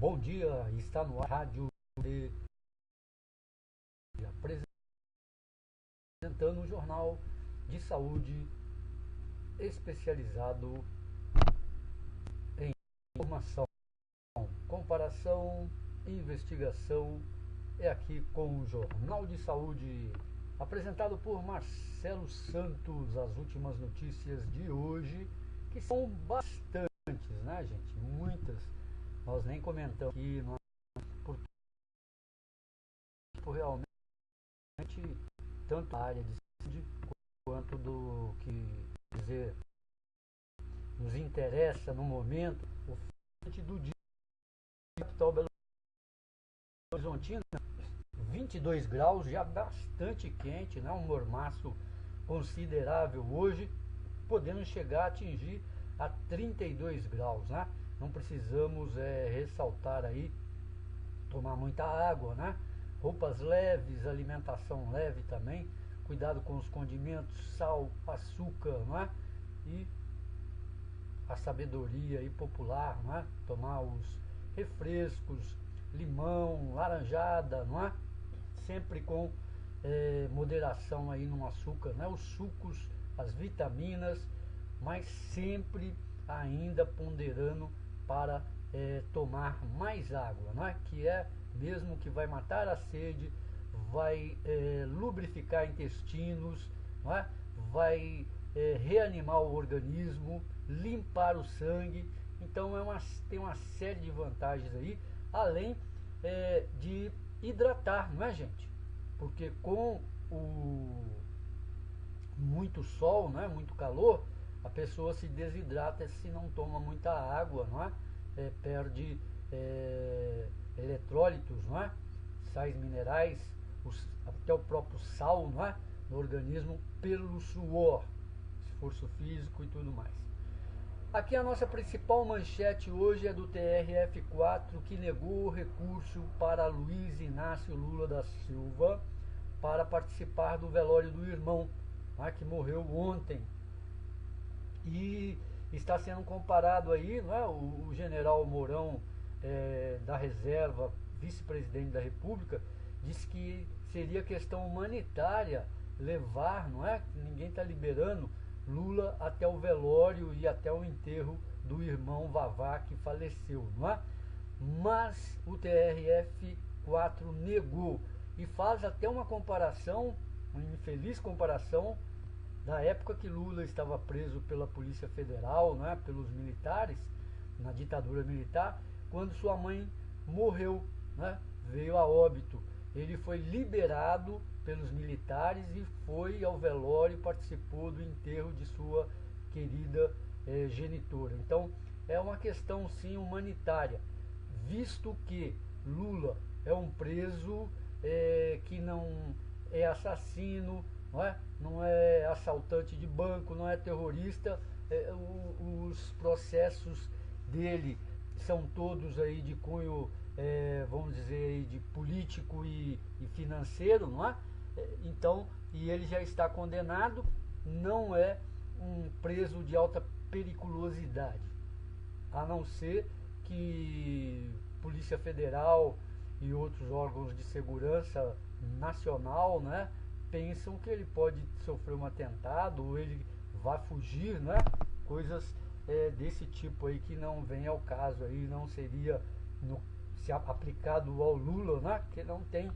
Bom dia, está no ar Rádio de apresentando um jornal de saúde especializado em informação, comparação, investigação. É aqui com o Jornal de Saúde, apresentado por Marcelo Santos, as últimas notícias de hoje, que são bastantes, né, gente? Muitas. Nós nem comentamos aqui, por realmente tanto a área de saúde quanto do que dizer nos interessa no momento, o frente do dia capital Belo Horizontina, 22 graus, já bastante quente, né? Um mormaço considerável hoje, podendo chegar a atingir a 32 graus, né? Não precisamos ressaltar aí, tomar muita água, né? Roupas leves, alimentação leve também, cuidado com os condimentos, sal, açúcar, não é? E a sabedoria aí popular, não é? Tomar os refrescos, limão, laranjada, não é? Sempre com moderação aí no açúcar, né? Os sucos, as vitaminas, mas sempre ainda ponderando para tomar mais água, não é? Que é mesmo que vai matar a sede, vai lubrificar intestinos, não é? Vai reanimar o organismo, limpar o sangue. Então tem uma série de vantagens aí, além de hidratar, não é, gente? Porque com o muito sol, não é? Muito calor, a pessoa se desidrata se não toma muita água, não é? Perde eletrólitos, não é? Sais minerais, até o próprio sal, não é? No organismo pelo suor, esforço físico e tudo mais. Aqui a nossa principal manchete hoje é do TRF4, que negou o recurso para Luiz Inácio Lula da Silva para participar do velório do irmão, não é? Que morreu ontem. E está sendo comparado aí, não é? O general Mourão, da reserva, vice-presidente da República, disse que seria questão humanitária levar, não é? Ninguém está liberando Lula até o velório e até o enterro do irmão Vavá, que faleceu, não é? Mas o TRF4 negou e faz até uma comparação, uma infeliz comparação, da época que Lula estava preso pela Polícia Federal, né, pelos militares, na ditadura militar, quando sua mãe morreu, né, veio a óbito. Ele foi liberado pelos militares e foi ao velório e participou do enterro de sua querida genitora. Então, é uma questão, sim, humanitária, visto que Lula é um preso que não é assassino, não é assaltante de banco, não é terrorista. Os processos dele são todos aí de cunho, vamos dizer, aí de político e financeiro, não é? Então, e ele já está condenado, não é um preso de alta periculosidade, a não ser que Polícia Federal e outros órgãos de segurança nacional, né, pensam que ele pode sofrer um atentado ou ele vai fugir, né? Coisas desse tipo aí que não vem ao caso aí, não seria se aplicado ao Lula, né? Que não tem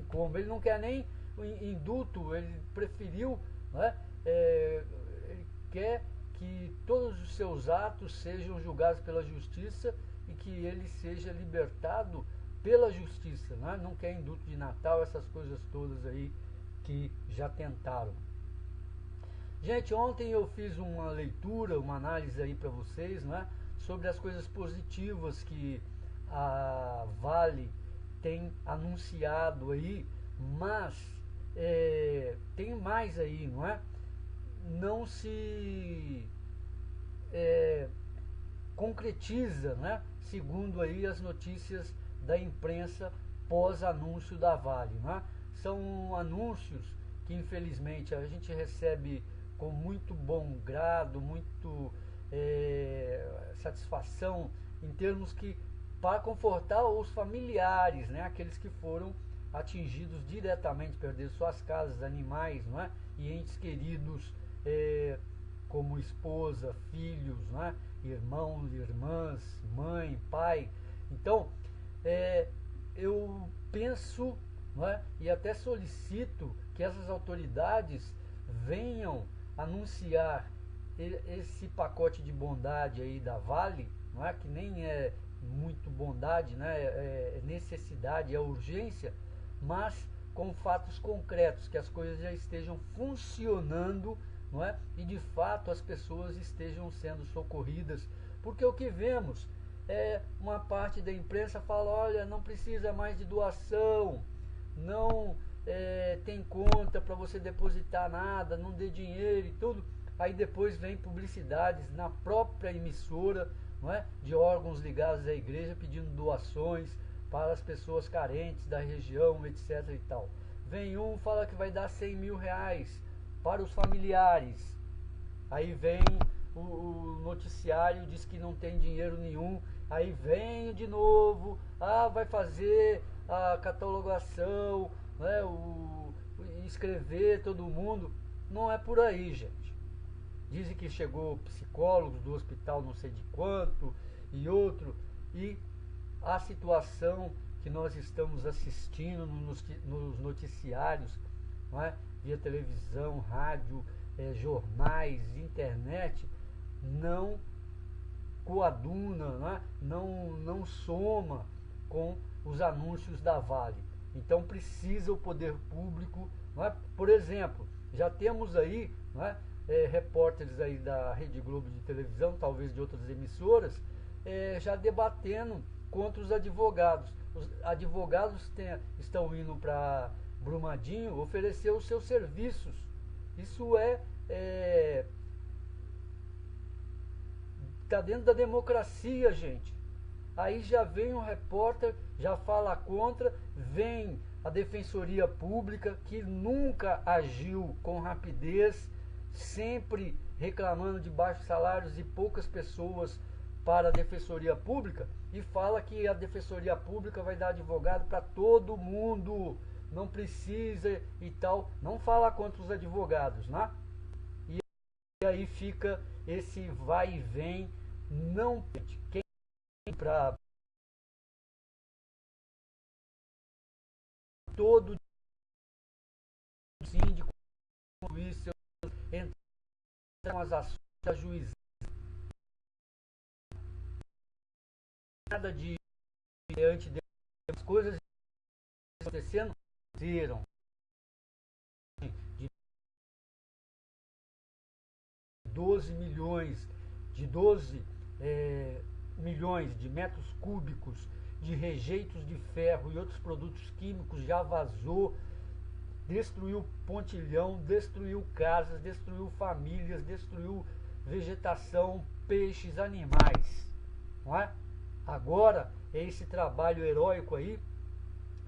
como. Ele não quer nem o indulto, ele preferiu, né? Ele quer que todos os seus atos sejam julgados pela justiça e que ele seja libertado pela justiça, né? Não quer indulto de Natal, essas coisas todas aí que já tentaram. Gente, ontem eu fiz uma leitura, uma análise aí para vocês, né, sobre as coisas positivas que a Vale tem anunciado aí, mas tem mais aí, não é? Não se concretiza, né, segundo aí as notícias da imprensa pós-anúncio da Vale, né? São anúncios que infelizmente a gente recebe com muito bom grado, muito satisfação, em termos que para confortar os familiares, né, aqueles que foram atingidos diretamente, perderam suas casas, animais, não é? E entes queridos, como esposa, filhos, não é? Irmãos, irmãs, mãe, pai. Então, eu penso, não é? E até solicito que essas autoridades venham anunciar esse pacote de bondade aí da Vale, não é? Que nem é muito bondade, né? É necessidade, é urgência, mas com fatos concretos, que as coisas já estejam funcionando, não é? E de fato as pessoas estejam sendo socorridas, porque o que vemos é uma parte da imprensa fala, olha, não precisa mais de doação, não tem conta para você depositar nada, não dê dinheiro e tudo. Aí depois vem publicidades na própria emissora, não é? De órgãos ligados à igreja pedindo doações para as pessoas carentes da região, etc. e tal. Vem um, fala que vai dar 100 mil reais para os familiares. Aí vem o noticiário, diz que não tem dinheiro nenhum. Aí vem de novo, vai fazer a catalogação, né? Escrever todo mundo. Não é por aí, gente. Dizem que chegou psicólogos do hospital não sei de quanto e outro, e a situação que nós estamos assistindo nos noticiários, não é? Via televisão, rádio, jornais, internet, não coaduna, não é? Não soma com os anúncios da Vale. Então precisa o poder público, não é? Por exemplo, já temos aí, não é? Repórteres aí da Rede Globo de televisão, talvez de outras emissoras, já debatendo contra os advogados. Os advogados estão indo para Brumadinho oferecer os seus serviços. Isso está dentro da democracia, gente. Aí já vem um repórter, já fala contra, vem a Defensoria Pública, que nunca agiu com rapidez, sempre reclamando de baixos salários e poucas pessoas para a Defensoria Pública, e fala que a Defensoria Pública vai dar advogado para todo mundo, não precisa e tal, não fala contra os advogados, né? E aí fica esse vai e vem, não quem para todo síndico isso entram as ações da juizada, nada de diante das coisas acontecendo, viram de 12 milhões de metros cúbicos de rejeitos de ferro e outros produtos químicos já vazou, destruiu pontilhão, destruiu casas, destruiu famílias, destruiu vegetação, peixes, animais, não é? Agora é esse trabalho heróico aí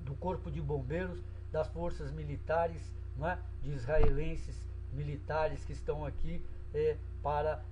do Corpo de Bombeiros, das forças militares, não é? De israelenses militares que estão aqui para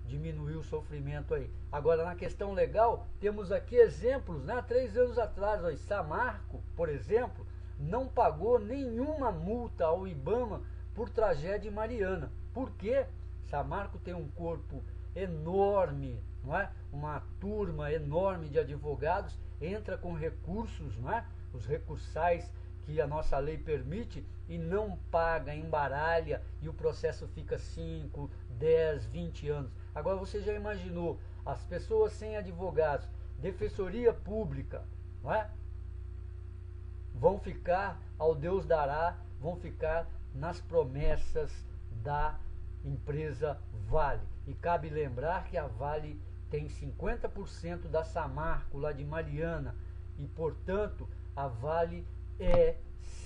diminuir o sofrimento aí. Agora, na questão legal, temos aqui exemplos, né? 3 anos atrás, ó, Samarco, por exemplo, não pagou nenhuma multa ao IBAMA por tragédia em Mariana. Por quê? Samarco tem um corpo enorme, não é? Uma turma enorme de advogados, entra com recursos, não é? Os recursais que a nossa lei permite, e não paga, embaralha, e o processo fica 5, 10, 20 anos. Agora você já imaginou as pessoas sem advogados, Defensoria Pública, não é? Vão ficar, ao Deus dará, vão ficar nas promessas da empresa Vale. E cabe lembrar que a Vale tem 50% da Samarco lá de Mariana, e portanto a Vale é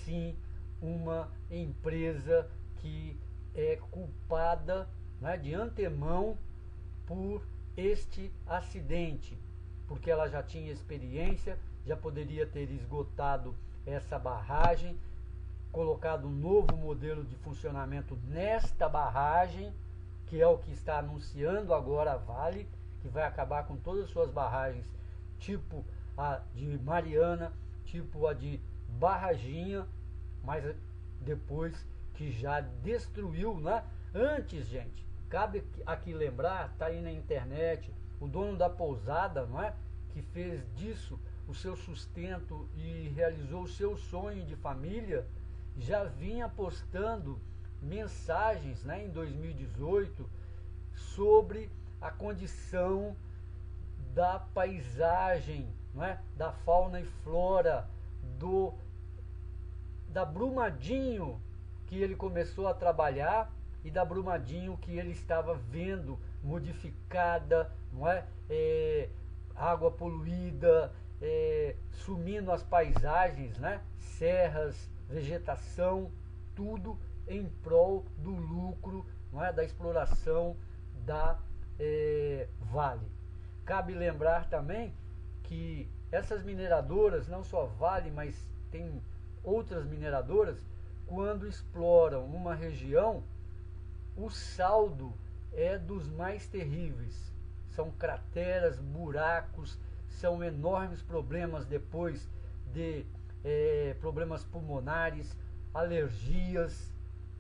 sim uma empresa que é culpada, né, de antemão por este acidente, porque ela já tinha experiência, já poderia ter esgotado essa barragem, colocado um novo modelo de funcionamento nesta barragem, que é o que está anunciando agora a Vale, que vai acabar com todas as suas barragens tipo a de Mariana, tipo a de Barraginha, mas depois que já destruiu, né? Antes, gente, cabe aqui lembrar, tá aí na internet, o dono da pousada, não é? Que fez disso o seu sustento e realizou o seu sonho de família, já vinha postando mensagens, né, em 2018 sobre a condição da paisagem, não é? Da fauna e flora, da Brumadinho que ele começou a trabalhar e da Brumadinho que ele estava vendo modificada, não é? Água poluída, sumindo as paisagens, né? Serras, vegetação, tudo em prol do lucro, não é? Da exploração da Vale. Cabe lembrar também que essas mineradoras, não só Vale, mas tem outras mineradoras, quando exploram uma região, o saldo é dos mais terríveis. São crateras, buracos, são enormes problemas depois de problemas pulmonares, alergias,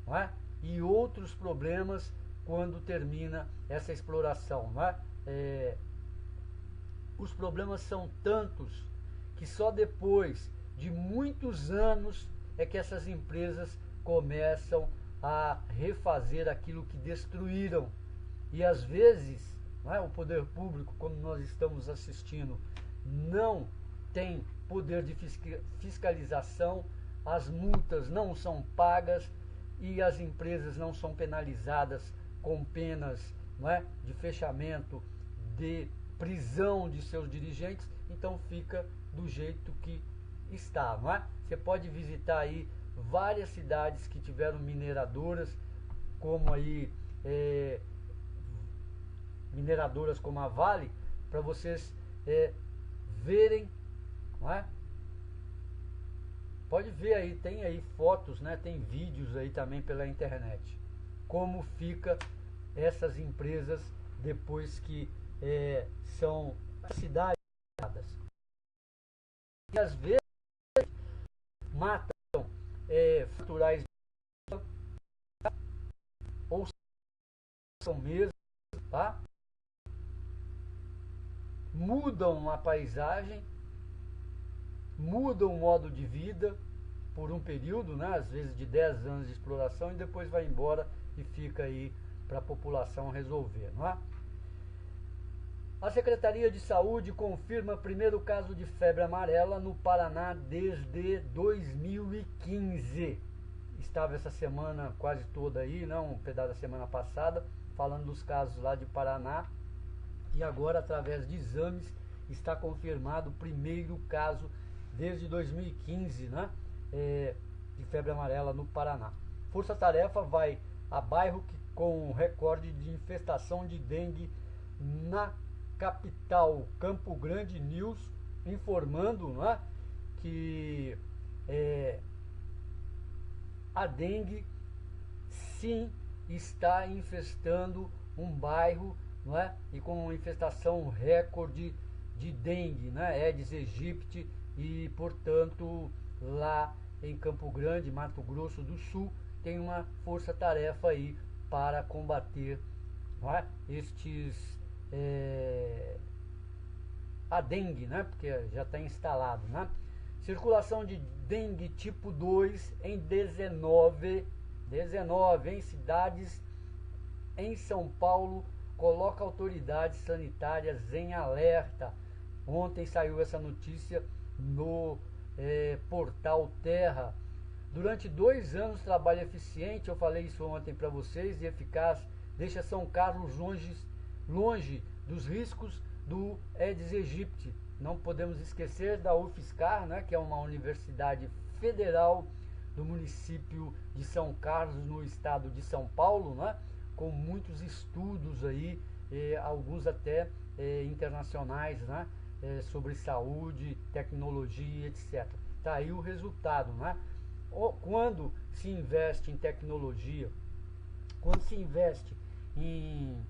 não é? E outros problemas quando termina essa exploração, não é? Os problemas são tantos que só depois de muitos anos é que essas empresas começam a refazer aquilo que destruíram. E às vezes, não é, o poder público, como nós estamos assistindo, não tem poder de fiscalização, as multas não são pagas e as empresas não são penalizadas com penas, não é, de fechamento, de prisão de seus dirigentes, então fica do jeito que está, não é? Você pode visitar aí várias cidades que tiveram mineradoras, como aí mineradoras como a Vale, para vocês verem, não é? Pode ver aí, tem aí fotos, né? Tem vídeos aí também pela internet, como fica essas empresas depois que são cidades e às vezes matam naturais ou são mesmo, tá? Mudam a paisagem, mudam o modo de vida por um período, né? Às vezes de 10 anos de exploração, e depois vai embora e fica aí para a população resolver, não é? A Secretaria de Saúde confirma primeiro caso de febre amarela no Paraná desde 2015. Estava essa semana quase toda aí, não, um pedaço da semana passada, falando dos casos lá de Paraná. E agora, através de exames, está confirmado o primeiro caso desde 2015, né, de febre amarela no Paraná. Força Tarefa vai a bairro com recorde de infestação de dengue na capital. Campo Grande News informando, né, que a dengue sim está infestando um bairro, não é? E com uma infestação recorde de dengue, né? Aedes aegypti, e portanto lá em Campo Grande, Mato Grosso do Sul, tem uma força-tarefa aí para combater, não é? A dengue, né? Porque já está instalado, né? Circulação de dengue tipo 2 em 19 em cidades em São Paulo, coloca autoridades sanitárias em alerta. Ontem saiu essa notícia no portal Terra. Durante 2 anos, trabalho eficiente, eu falei isso ontem para vocês, e eficaz, deixa São Carlos longe dos riscos do Aedes aegypti. Não podemos esquecer da UFSCar, né, que é uma universidade federal do município de São Carlos, no estado de São Paulo, né, com muitos estudos aí, alguns até internacionais, né, sobre saúde, tecnologia, etc. Está aí o resultado, né? Quando se investe em tecnologia, quando se investe em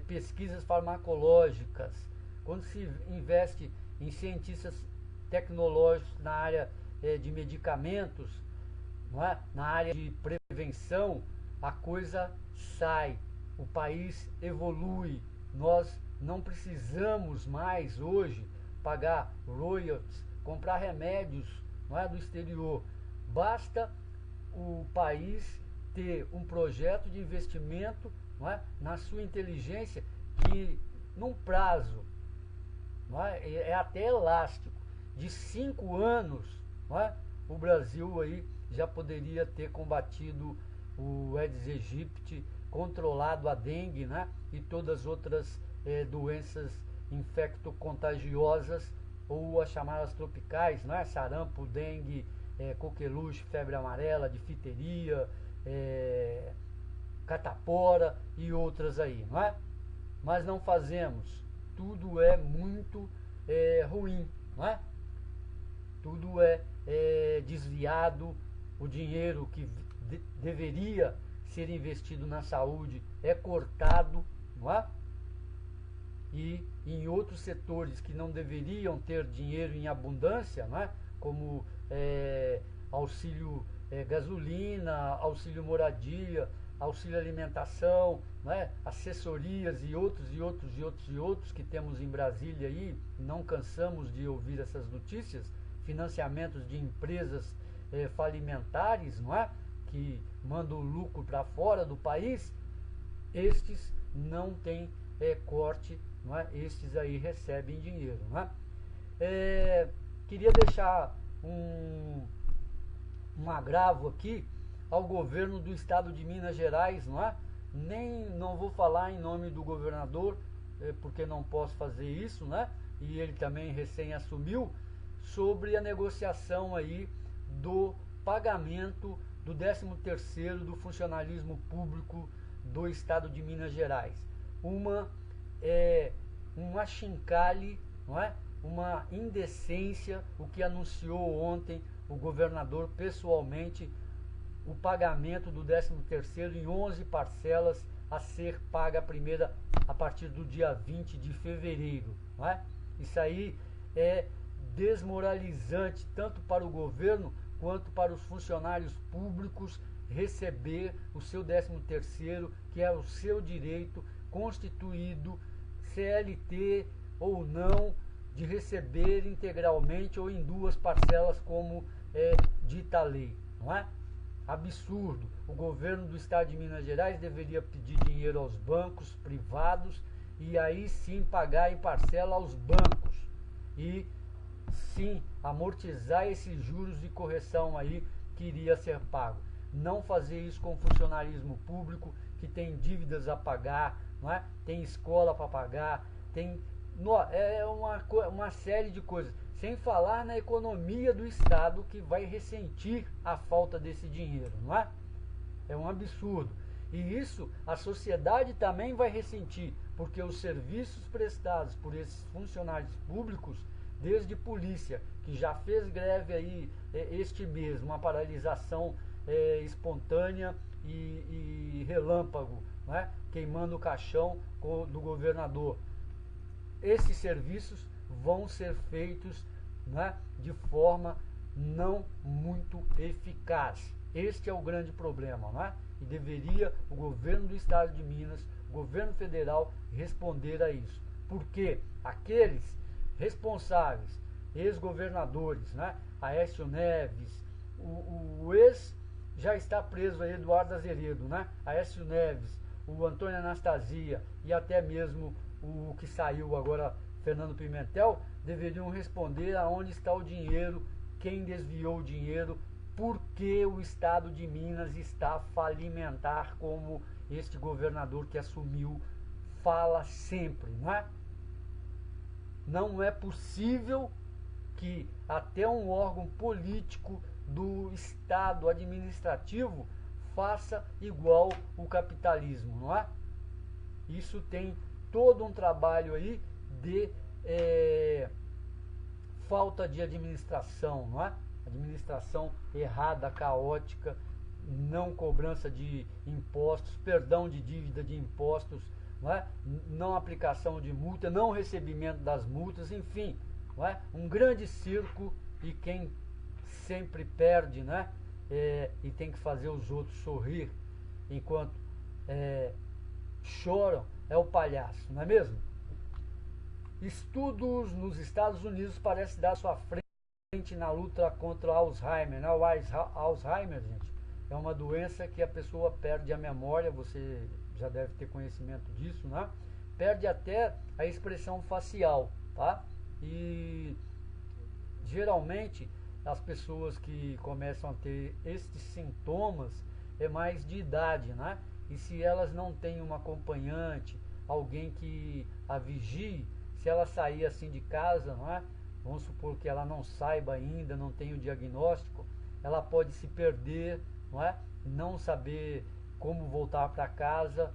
pesquisas farmacológicas, quando se investe em cientistas tecnológicos na área de medicamentos, não é? Na área de prevenção, a coisa sai, o país evolui. Nós não precisamos mais hoje pagar royalties, comprar remédios, não é, do exterior. Basta o país ter um projeto de investimento, não é, na sua inteligência, que num prazo, não é até elástico, de 5 anos, não é, o Brasil aí já poderia ter combatido o Aedes aegypti, controlado a dengue, né, e todas as outras doenças infectocontagiosas, ou as chamadas tropicais, né, sarampo, dengue, coqueluche, febre amarela, difteria, catapora e outras aí, não é? Mas não fazemos. Tudo é muito ruim, não é? Tudo é desviado. O dinheiro que deveria ser investido na saúde é cortado, não é? E em outros setores que não deveriam ter dinheiro em abundância, não é? Como auxílio gasolina, auxílio moradia, auxílio alimentação, não é? Assessorias e outros que temos em Brasília aí, não cansamos de ouvir essas notícias, financiamentos de empresas falimentares, não é? Que mandam lucro para fora do país. Estes não têm corte, não é? Estes aí recebem dinheiro, não é? Queria deixar um agravo aqui ao governo do estado de Minas Gerais, não é? Não vou falar em nome do governador, porque não posso fazer isso, né? E ele também recém assumiu, sobre a negociação aí do pagamento do 13º do funcionalismo público do estado de Minas Gerais. Um achincalhe, não é? Uma indecência, o que anunciou ontem o governador pessoalmente, o pagamento do 13º em 11 parcelas a ser paga a primeira a partir do dia 20 de fevereiro. Não é? Isso aí é desmoralizante tanto para o governo quanto para os funcionários públicos receber o seu 13º, que é o seu direito constituído, CLT ou não, de receber integralmente ou em 2 parcelas, como dita a lei, não é? Absurdo. O governo do estado de Minas Gerais deveria pedir dinheiro aos bancos privados e aí sim pagar em parcela aos bancos e sim amortizar esses juros de correção aí que iria ser pago. Não fazer isso com o funcionalismo público que tem dívidas a pagar, não é? Tem escola para pagar, tem uma série de coisas, sem falar na economia do estado, que vai ressentir a falta desse dinheiro, não é? É um absurdo. E isso a sociedade também vai ressentir, porque os serviços prestados por esses funcionários públicos, desde polícia, que já fez greve aí este mês, uma paralisação espontânea e relâmpago, não é? Queimando o caixão do governador. Esses serviços vão ser feitos, né, de forma não muito eficaz. Este é o grande problema, não é? E deveria o governo do estado de Minas, o governo federal, responder a isso. Porque aqueles responsáveis, ex-governadores, né, Aécio Neves, o ex já está preso aí, Eduardo Azeredo, né, Aécio Neves, o Antônio Anastasia e até mesmo o que saiu agora, Fernando Pimentel, deveriam responder aonde está o dinheiro, quem desviou o dinheiro, por que o estado de Minas está falimentar, como este governador que assumiu fala sempre, não é? Não é possível que até um órgão político do estado administrativo faça igual o capitalismo, não é? Isso tem todo um trabalho aí de falta de administração, não é? Administração errada, caótica, não cobrança de impostos, perdão de dívida de impostos, não é? Não aplicação de multa, não recebimento das multas, enfim, não é? Um grande circo e quem sempre perde, né? E tem que fazer os outros sorrir enquanto choram é o palhaço, não é mesmo? Estudos nos Estados Unidos parecem dar sua frente na luta contra o Alzheimer, né? O Alzheimer, gente, é uma doença que a pessoa perde a memória, você já deve ter conhecimento disso, né? Perde até a expressão facial, tá? E geralmente as pessoas que começam a ter estes sintomas é mais de idade, né? E se elas não têm uma acompanhante, alguém que a vigie, se ela sair assim de casa, não é? Vamos supor que ela não saiba ainda, não tem o diagnóstico, ela pode se perder, não é? Não saber como voltar para casa,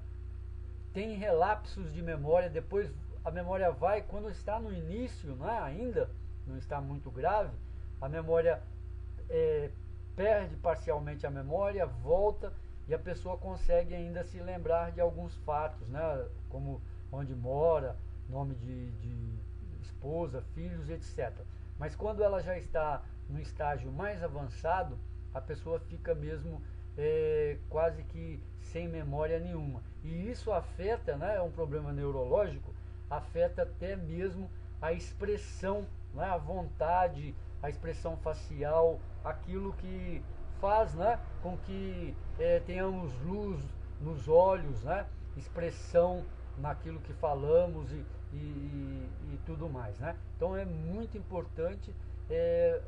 tem relapsos de memória, depois a memória vai, quando está no início, né, ainda não está muito grave, a memória perde parcialmente a memória, volta e a pessoa consegue ainda se lembrar de alguns fatos, né, como onde mora, nome de esposa, filhos, etc. Mas quando ela já está no estágio mais avançado, a pessoa fica mesmo quase que sem memória nenhuma. E isso afeta, né, é um problema neurológico, afeta até mesmo a expressão, né, a vontade, a expressão facial, aquilo que faz, né, com que tenhamos luz nos olhos, né, expressão naquilo que falamos e tudo mais, né? Então é muito importante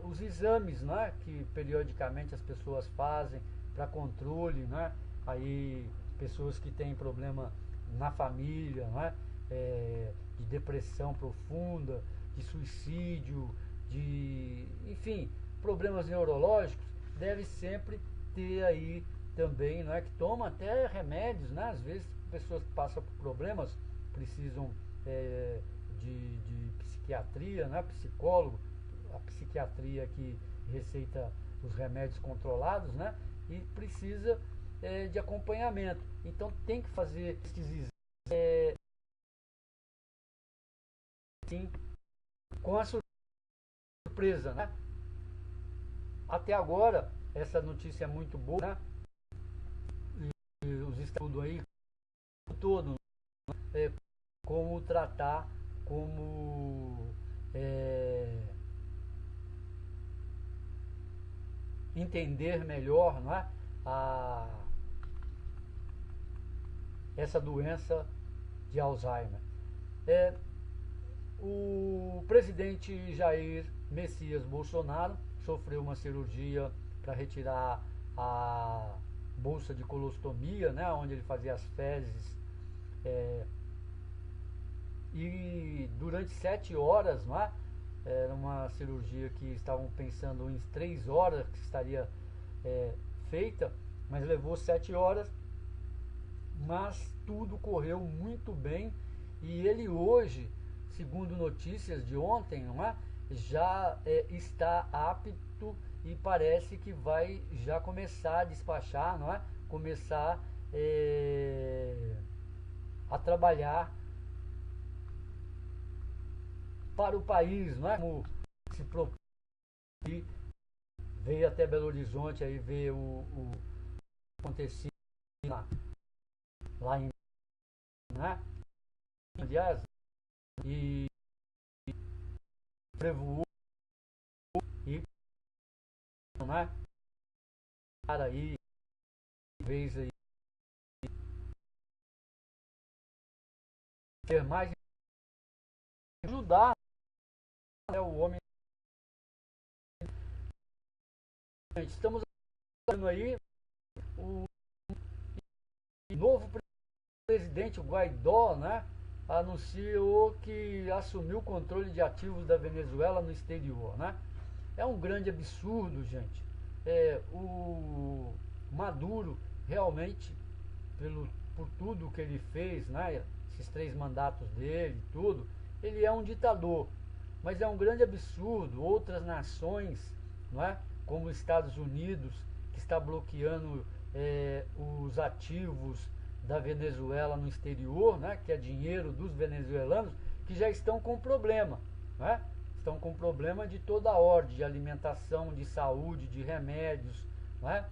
os exames, né, que periodicamente as pessoas fazem para controle, né? Aí pessoas que têm problema na família, né? De depressão profunda, de suicídio, enfim, problemas neurológicos, deve sempre ter aí também, não é, que toma até remédios, né? Às vezes pessoas que passam por problemas precisam de psiquiatria, né? Psicólogo, a psiquiatria que receita os remédios controlados, né? E precisa de acompanhamento. Então tem que fazer esses exames sim, com a surpresa, né? Até agora, essa notícia é muito boa, né? E os estudos aí todo, como tratar, como entender melhor, não é? Essa doença de Alzheimer. O presidente Jair Messias Bolsonaro sofreu uma cirurgia para retirar a bolsa de colostomia, né, onde ele fazia as fezes, e durante 7 horas, não é? Era uma cirurgia que estavam pensando em 3 horas que estaria feita, mas levou 7 horas, mas tudo correu muito bem e ele hoje, segundo notícias de ontem, não é? Já está apto e parece que vai já começar a despachar, não é? Começar a trabalhar para o país, não é? Como se propôs, veio até Belo Horizonte, aí ver o acontecido lá em, né? Aliás, e prevoou e, né? Para aí, vez aí, ter mais ajudar, né, o homem. Estamos vendo aí o novo presidente, o Guaidó, né, anunciou que assumiu o controle de ativos da Venezuela no exterior, né? É um grande absurdo, gente. O Maduro realmente, por tudo que ele fez, né, esses 3 mandatos dele, tudo, ele é um ditador. Mas é um grande absurdo outras nações, não é, como os Estados Unidos, que está bloqueando os ativos da Venezuela no exterior, né, que é dinheiro dos venezuelanos, que já estão com problema, né? estão com problema de toda a ordem, de alimentação, de saúde, de remédios, não é?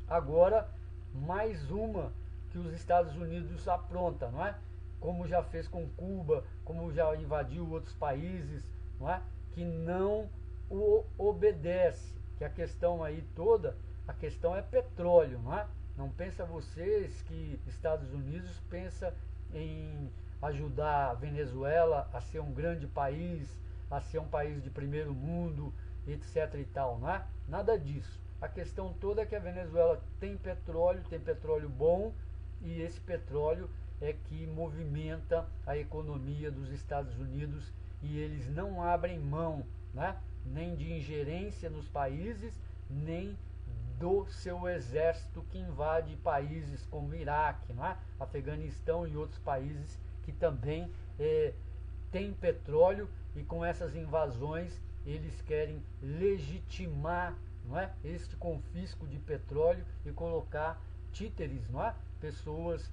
Agora, mais uma que os Estados Unidos apronta, não é? Como já fez com Cuba, como já invadiu outros países, não é? Que não o obedece, que a questão aí toda, a questão é petróleo, não é? Não pensa vocês que Estados Unidos pensa em ajudar a Venezuela a ser um grande país, a ser um país de primeiro mundo, etc e tal, não é? Nada disso. A questão toda é que a Venezuela tem petróleo bom, e esse petróleo é que movimenta a economia dos Estados Unidos, e eles não abrem mão, né, nem de ingerência nos países, nem do seu exército que invade países como Iraque, né, Afeganistão e outros países que também têm petróleo, e com essas invasões eles querem legitimar, não é, este confisco de petróleo e colocar títeres, não é, pessoas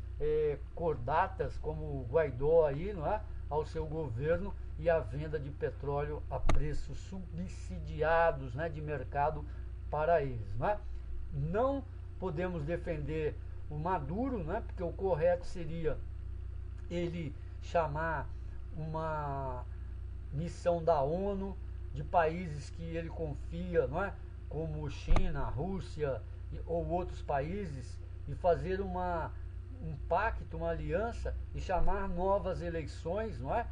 cordatas como o Guaidó aí, não é, ao seu governo, e a venda de petróleo a preços subsidiados, né, de mercado para eles, não é? Não podemos defender o Maduro, né, porque o correto seria ele chamar uma missão da ONU de países que ele confia, não é? Como China, Rússia ou outros países, e fazer um pacto, uma aliança, e chamar novas eleições, não é?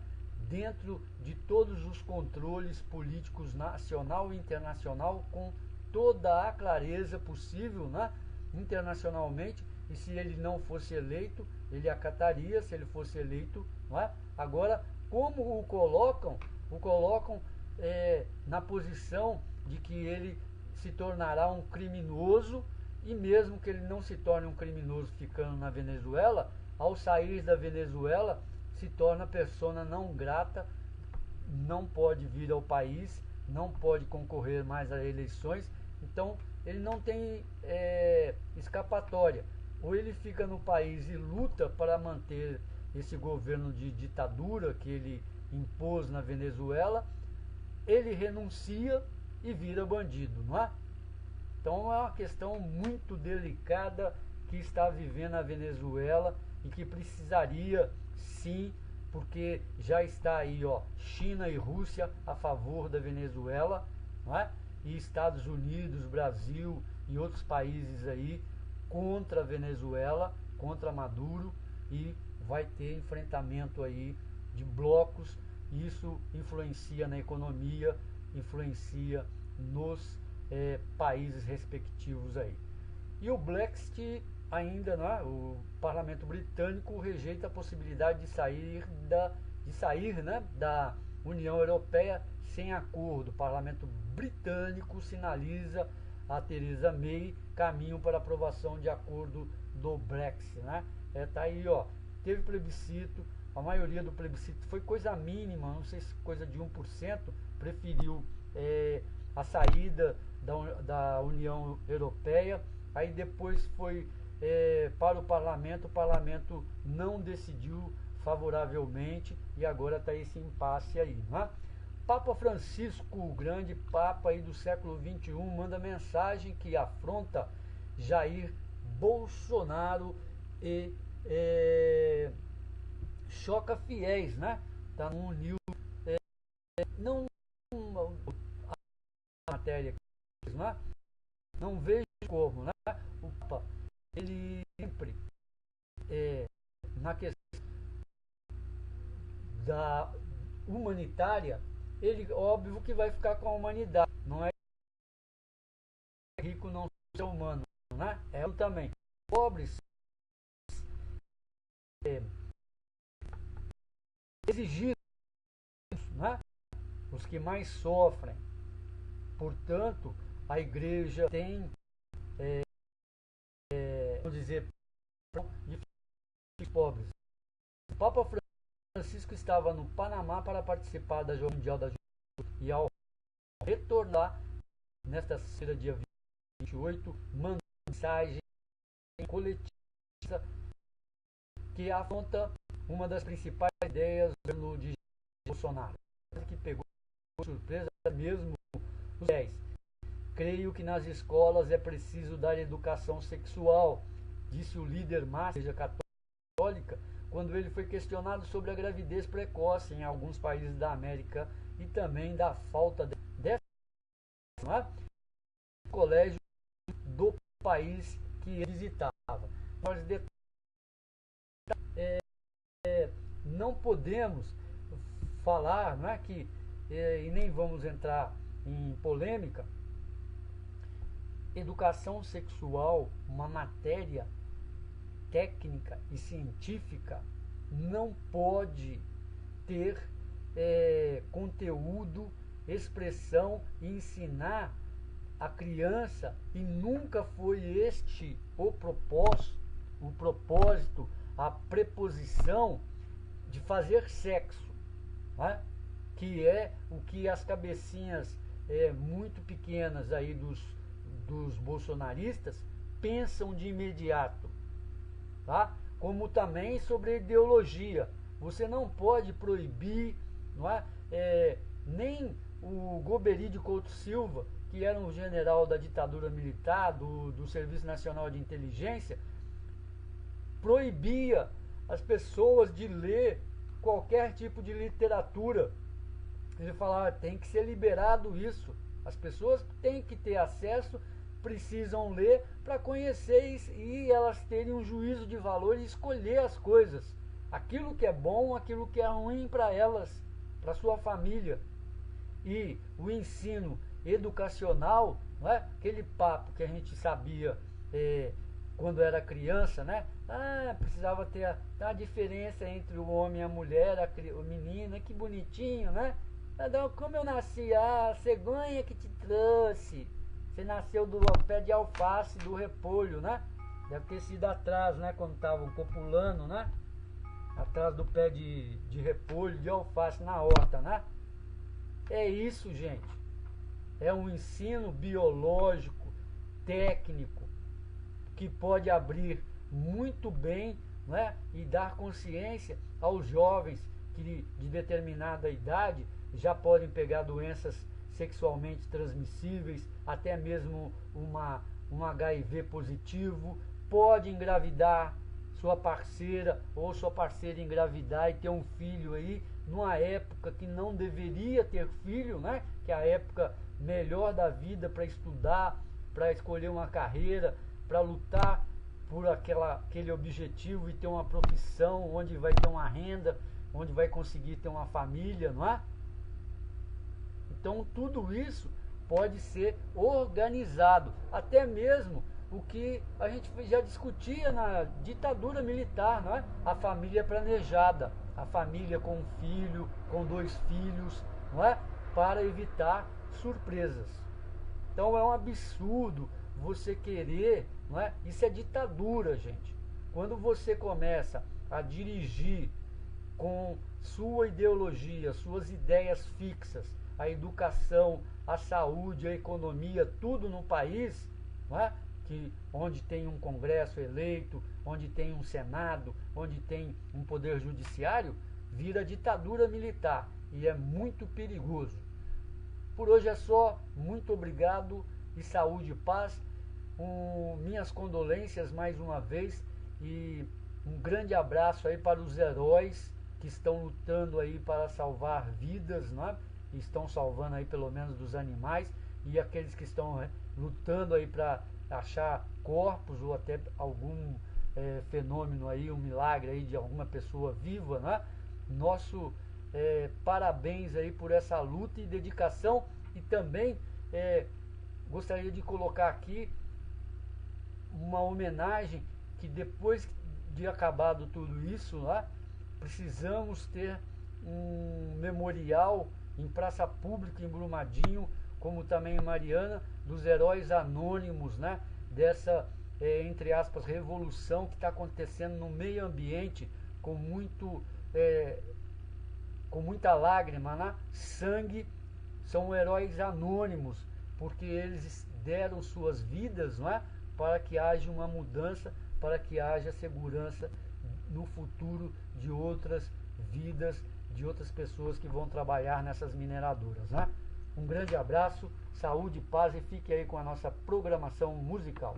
Dentro de todos os controles políticos nacional e internacional, com toda a clareza possível, né, internacionalmente, e se ele não fosse eleito, ele acataria, se ele fosse eleito, não é? Agora, como o colocam na posição de que ele se tornará um criminoso, e mesmo que ele não se torne um criminoso ficando na Venezuela, ao sair da Venezuela se torna persona não grata, não pode vir ao país, não pode concorrer mais a eleições. Então ele não tem escapatória. Ou ele fica no país e luta para manter esse governo de ditadura que ele impôs na Venezuela, ele renuncia e vira bandido, não é? Então é uma questão muito delicada que está vivendo a Venezuela, e que precisaria sim, porque já está aí, ó, China e Rússia a favor da Venezuela, não é? E Estados Unidos, Brasil e outros países aí contra a Venezuela, contra Maduro, e vai ter enfrentamento aí de blocos. Isso influencia na economia, influencia nos países respectivos aí. E o Brexit ainda, né, o parlamento britânico rejeita a possibilidade de sair da União Europeia sem acordo. O parlamento britânico sinaliza a Theresa May caminho para aprovação de acordo do Brexit, né? Tá aí, ó, teve plebiscito, a maioria do plebiscito foi coisa mínima, não sei se coisa de 1%, preferiu a saída da União Europeia. Aí depois foi para o parlamento não decidiu favoravelmente, e agora está esse impasse aí, né? Papa Francisco, o grande Papa aí do século XXI, manda mensagem que afronta Jair Bolsonaro e choca fiéis, né? Tá no New, não a matéria, né? Não vejo como, né? O Papa, ele sempre na questão da humanitária, ele óbvio que vai ficar com a humanidade, não é rico não ser humano, né? É um também. Pobres exigidos, né? Os que mais sofrem. Portanto, a igreja tem, vamos dizer, de pobres. O Papa Francisco estava no Panamá para participar da Jornada Mundial da Juventude, e ao retornar nesta sexta-feira, dia 28, mandou mensagem coletiva que afronta uma das principais ideias do governo de Bolsonaro, que pegou surpresa mesmo os 10. Creio que nas escolas é preciso dar educação sexual, disse o líder máximo da Igreja Católica, quando ele foi questionado sobre a gravidez precoce em alguns países da América e também da falta dessa colégio do país que ele visitava. Nós não podemos falar, não é que e nem vamos entrar em polêmica. Educação sexual, uma matéria técnica e científica, não pode ter conteúdo, expressão e ensinar a criança, e nunca foi este o propósito, a preposição de fazer sexo, né? Que é o que as cabecinhas muito pequenas aí dos bolsonaristas pensam de imediato, tá? Como também sobre ideologia. Você não pode proibir, não é? Nem o Golbery de Couto Silva, que era um general da ditadura militar, do Serviço Nacional de Inteligência, proibia as pessoas de ler qualquer tipo de literatura. Ele falava, tem que ser liberado isso. As pessoas têm que ter acesso, precisam ler para conhecer e elas terem um juízo de valor e escolher as coisas. Aquilo que é bom, aquilo que é ruim para elas, para sua família. E o ensino educacional, não é? Aquele papo que a gente sabia quando era criança, né? Precisava ter a diferença entre o homem e a mulher, a menina, que bonitinho, né? Como eu nasci, a cegonha que te trouxe. Você nasceu do pé de alface, do repolho, né? Deve ter sido atrás, né? Quando estavam copulando, né? Atrás do pé de repolho, de alface na horta, né? É isso, gente. É um ensino biológico, técnico, que pode abrir muito bem, né? E dar consciência aos jovens que de determinada idade já podem pegar doenças sexualmente transmissíveis, até mesmo um HIV positivo, pode engravidar sua parceira ou sua parceira engravidar e ter um filho aí, numa época que não deveria ter filho, né? Que é a época melhor da vida para estudar, para escolher uma carreira, para lutar por aquele objetivo e ter uma profissão onde vai ter uma renda, onde vai conseguir ter uma família, não é? Então tudo isso pode ser organizado, até mesmo o que a gente já discutia na ditadura militar, não é? A família planejada, a família com um filho, com 2 filhos, não é? Para evitar surpresas. Então é um absurdo você querer, não é? Isso é ditadura, gente. Quando você começa a dirigir com sua ideologia, suas ideias fixas, a educação, a saúde, a economia, tudo no país, não é? Onde tem um Congresso eleito, onde tem um Senado, onde tem um Poder Judiciário, vira ditadura militar e é muito perigoso. Por hoje é só, muito obrigado e saúde e paz. Minhas condolências mais uma vez e um grande abraço aí para os heróis que estão lutando aí para salvar vidas, não é? Estão salvando aí pelo menos dos animais, e aqueles que estão lutando aí para achar corpos ou até algum fenômeno aí, um milagre aí de alguma pessoa viva, né? Nosso parabéns aí por essa luta e dedicação. E também gostaria de colocar aqui uma homenagem que depois de acabado tudo isso lá, precisamos ter um memorial em praça pública em Brumadinho, como também em Mariana, dos heróis anônimos, né? Dessa, entre aspas, revolução que está acontecendo no meio ambiente, com muita lágrima, né? Sangue. São heróis anônimos, porque eles deram suas vidas, não é? Para que haja uma mudança, para que haja segurança no futuro de outras vidas, de outras pessoas que vão trabalhar nessas mineradoras, né? Um grande abraço, saúde, paz e fique aí com a nossa programação musical.